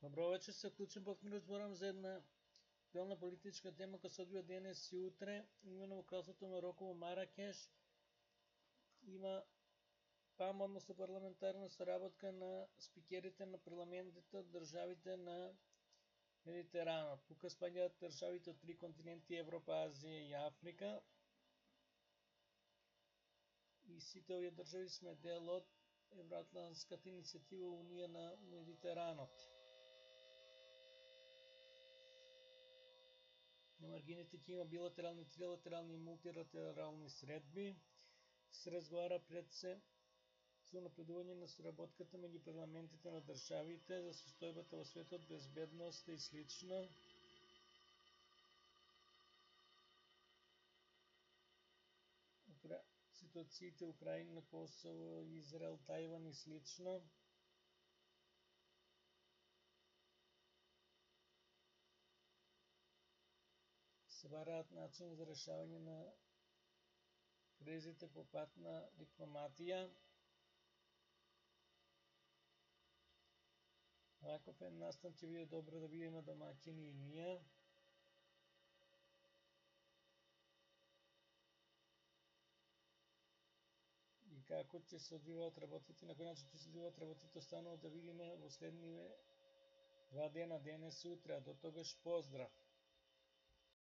Добро вечер, се вклучен пак ми разборам за една актуелна политичка тема која се одвива денес и утре, именно во кралството Мароко во Маракеш. Има ПАМ, односно парламентарна соработка на спикерите на парламентите од државите на Медитеранот. Тука спаѓаат државите од три континенти Европа, Азија и Африка. И сите овие држави сме дел од Евроатлантската иницијатива Унија на Медитеранот. На маргините ќе има билатерални, трилатерални и мултилатерални средби. Се разговара пред се за напредување на соработката меѓу парламентите на државите, за состојбата во светот, безбедноста и слично. Ситуациите Украина, Косово, Израел, Тајван и слично. Се бараат начини за решавање на кризите по пат на дипломатија. Ваков е настан ќе биде добро да бидеме домаќини и ние. И како ќе се одвиваат работите, на кој начин ќе се одвиваат работите, останува да видиме во следниве 2 дена, денес и утре, а до тогаш поздрав!